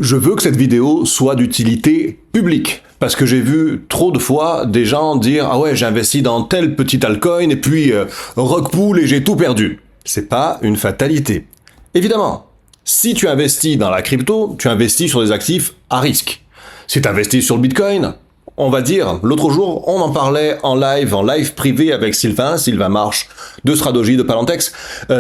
Je veux que cette vidéo soit d'utilité publique. Parce que j'ai vu trop de fois des gens dire « Ah ouais, j'ai investi dans tel petit altcoin et puis rug pull et j'ai tout perdu. » C'est pas une fatalité. Évidemment, si tu investis dans la crypto, tu investis sur des actifs à risque. Si tu investis sur le Bitcoin, on va dire, l'autre jour, on en parlait en live privé avec Sylvain Marche de Stradogy, de Palantex.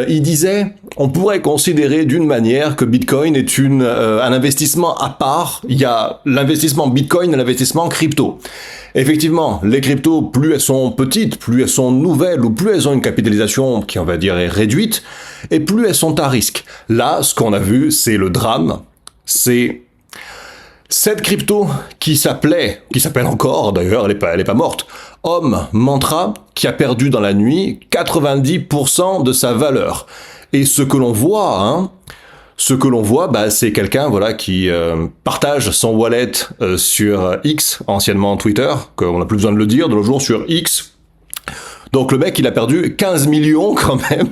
Il disait, on pourrait considérer d'une manière que Bitcoin est un investissement à part. Il y a l'investissement Bitcoin et l'investissement crypto. Effectivement, les cryptos, plus elles sont petites, plus elles sont nouvelles, ou plus elles ont une capitalisation qui, on va dire, est réduite, et plus elles sont à risque. Là, ce qu'on a vu, c'est le drame. C'est cette crypto qui s'appelle encore, d'ailleurs, elle est pas morte, Om Mantra, qui a perdu dans la nuit 90% de sa valeur. Et ce que l'on voit, c'est quelqu'un, voilà, qui partage son wallet sur X, anciennement Twitter, qu'on n'a plus besoin de le dire, de nos jours sur X. Donc le mec, il a perdu 15 millions quand même.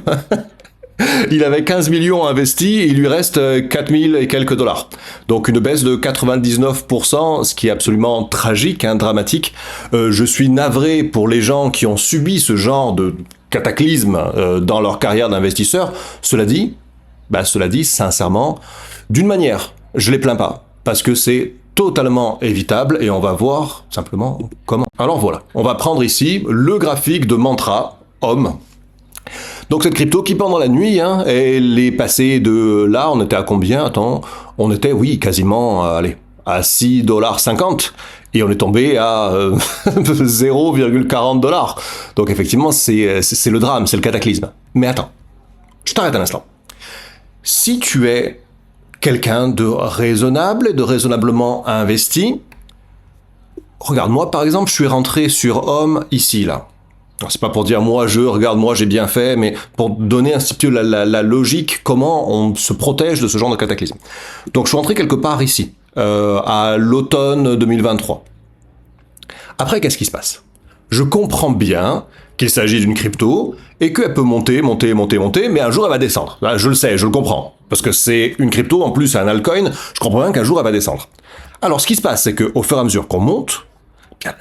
Il avait 15 millions investis et il lui reste 4000 et quelques dollars. Donc une baisse de 99%, ce qui est absolument tragique, dramatique. Je suis navré pour les gens qui ont subi ce genre de cataclysme dans leur carrière d'investisseur. Cela dit, sincèrement, d'une manière, je les plains pas, parce que c'est totalement évitable et on va voir simplement comment. Alors voilà, on va prendre ici le graphique de Mantra, Om. Donc cette crypto qui pendant la nuit, elle est passée de là, on était à combien? Attends, on était, quasiment, à 6,50 $, et on est tombé à 0,40 $. Donc effectivement, c'est le drame, c'est le cataclysme. Mais attends, je t'arrête un instant. Si tu es quelqu'un de raisonnable et de raisonnablement investi, regarde, moi par exemple, je suis rentré sur Om ici, là. C'est pas pour dire moi j'ai bien fait, mais pour donner un petit peu la logique, comment on se protège de ce genre de cataclysme. Donc je suis rentré quelque part ici, à l'automne 2023. Après, qu'est-ce qui se passe? Je comprends bien qu'il s'agit d'une crypto et qu'elle peut monter, mais un jour elle va descendre. Là, je le sais, je le comprends. Parce que c'est une crypto, en plus c'est un altcoin, je comprends bien qu'un jour elle va descendre. Alors ce qui se passe, c'est qu'au fur et à mesure qu'on monte,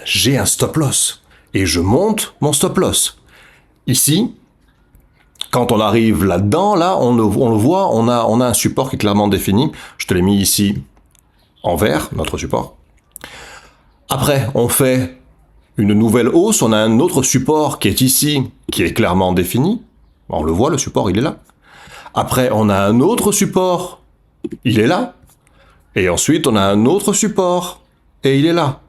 j'ai un stop loss. Et je monte mon stop loss. Ici, quand on arrive là-dedans, là, on le voit, on a un support qui est clairement défini. Je te l'ai mis ici en vert, notre support. Après, on fait une nouvelle hausse, on a un autre support qui est ici, qui est clairement défini. On le voit, le support, il est là. Après, on a un autre support, il est là. Et ensuite, on a un autre support, et il est là.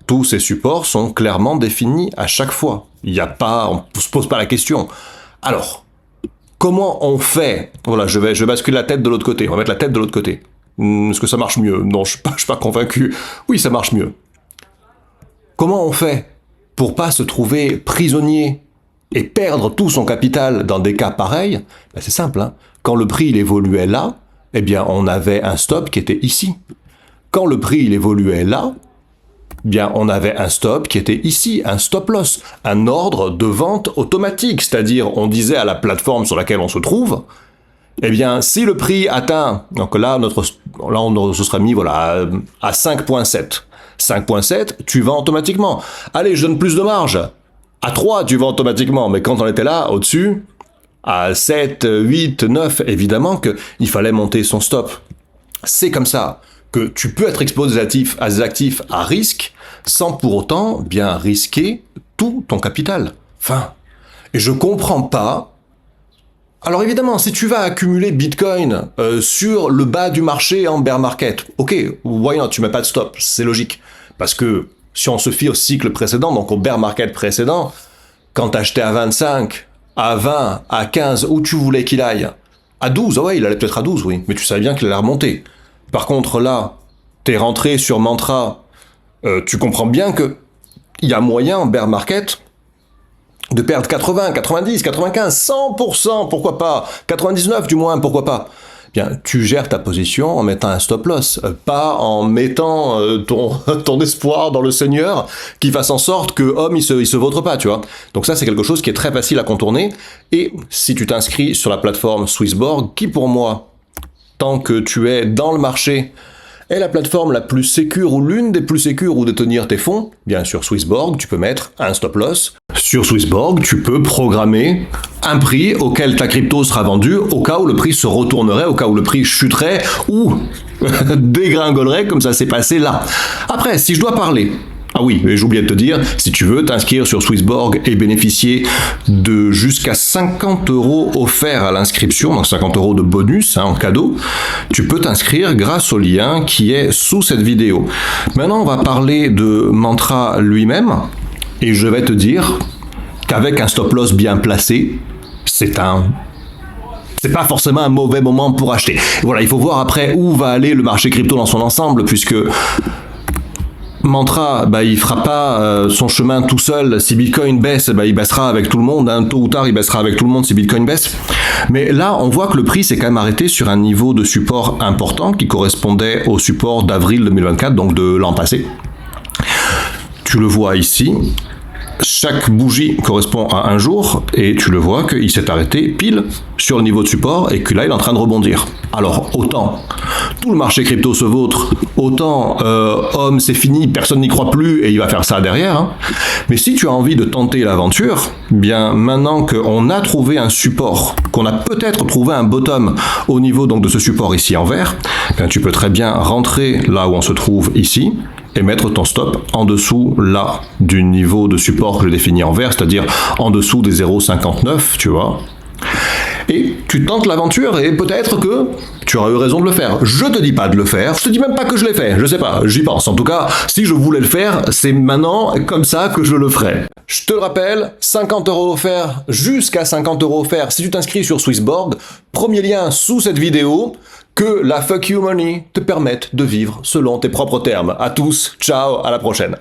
Tous ces supports sont clairement définis à chaque fois. On ne se pose pas la question. Alors, comment on fait? Voilà, je vais basculer la tête de l'autre côté. On va mettre la tête de l'autre côté. Est-ce que ça marche mieux? Non, je suis pas convaincu. Oui, ça marche mieux. Comment on fait pour pas se trouver prisonnier et perdre tout son capital dans des cas pareils? C'est simple. Quand le prix il évoluait là, on avait un stop qui était ici. Quand le prix il évoluait là, on avait un stop qui était ici, un stop loss, un ordre de vente automatique, c'est-à-dire on disait à la plateforme sur laquelle on se trouve, si le prix atteint, donc là on se sera mis à 5.7. 5.7, tu vends automatiquement. Allez, je donne plus de marge. À 3, tu vends automatiquement, mais quand on était là, au-dessus, à 7, 8, 9, évidemment qu'il fallait monter son stop. C'est comme ça que tu peux être exposé à des actifs à risque sans pour autant bien risquer tout ton capital. Et je comprends pas. Alors évidemment, si tu vas accumuler Bitcoin sur le bas du marché en bear market, ok, why not, tu mets pas de stop, c'est logique. Parce que si on se fie au cycle précédent, donc au bear market précédent, quand t'achetais à 25, à 20, à 15, où tu voulais qu'il aille? À 12, il allait peut-être à 12, oui, mais tu savais bien qu'il allait remonter. Par contre, là, t'es rentré sur Mantra, tu comprends bien que il y a moyen en bear market de perdre 80, 90, 95, 100%, pourquoi pas, 99 du moins, pourquoi pas. Tu gères ta position en mettant un stop loss, pas en mettant ton espoir dans le Seigneur qui fasse en sorte que il se vautre pas, tu vois. Donc ça, c'est quelque chose qui est très facile à contourner. Et si tu t'inscris sur la plateforme Swissborg, qui pour moi, tant que tu es dans le marché, est la plateforme la plus sécure ou l'une des plus sécures où détenir tes fonds? Bien sûr, Swissborg, tu peux mettre un stop loss. Sur Swissborg, tu peux programmer un prix auquel ta crypto sera vendue au cas où le prix se retournerait, au cas où le prix chuterait ou dégringolerait comme ça s'est passé là. Après, si je dois parler... Ah oui, mais j'ai oublié de te dire, si tu veux t'inscrire sur Swissborg et bénéficier de jusqu'à 50 € offerts à l'inscription, donc 50 € de bonus en cadeau, tu peux t'inscrire grâce au lien qui est sous cette vidéo. Maintenant, on va parler de Mantra lui-même, et je vais te dire qu'avec un stop loss bien placé, c'est pas forcément un mauvais moment pour acheter. Voilà, il faut voir après où va aller le marché crypto dans son ensemble, puisque Mantra, il fera pas son chemin tout seul. Si Bitcoin baisse, il baissera avec tout le monde. Tôt ou tard, il baissera avec tout le monde si Bitcoin baisse. Mais là, on voit que le prix s'est quand même arrêté sur un niveau de support important qui correspondait au support d'avril 2024, donc de l'an passé. Tu le vois ici. Chaque bougie correspond à un jour et tu le vois qu'il s'est arrêté pile sur le niveau de support et que là il est en train de rebondir. Alors autant tout le marché crypto se vautre, autant homme c'est fini, personne n'y croit plus et il va faire ça derrière. Hein. Mais si tu as envie de tenter l'aventure, bien maintenant qu'on a trouvé un support, qu'on a peut-être trouvé un bottom au niveau donc de ce support ici en vert, bien tu peux très bien rentrer là où on se trouve ici et mettre ton stop en dessous là du niveau de support que j'ai défini en vert, c'est-à-dire en dessous des 0,59, tu vois. Et tu tentes l'aventure et peut-être que tu auras eu raison de le faire. Je te dis pas de le faire, je te dis même pas que je l'ai fait, je sais pas, j'y pense. En tout cas, si je voulais le faire, c'est maintenant comme ça que je le ferai. Je te le rappelle, 50 € offerts, jusqu'à 50 € offerts si tu t'inscris sur Swissborg. Premier lien sous cette vidéo. Que la fuck you money te permette de vivre selon tes propres termes. À tous, ciao, à la prochaine.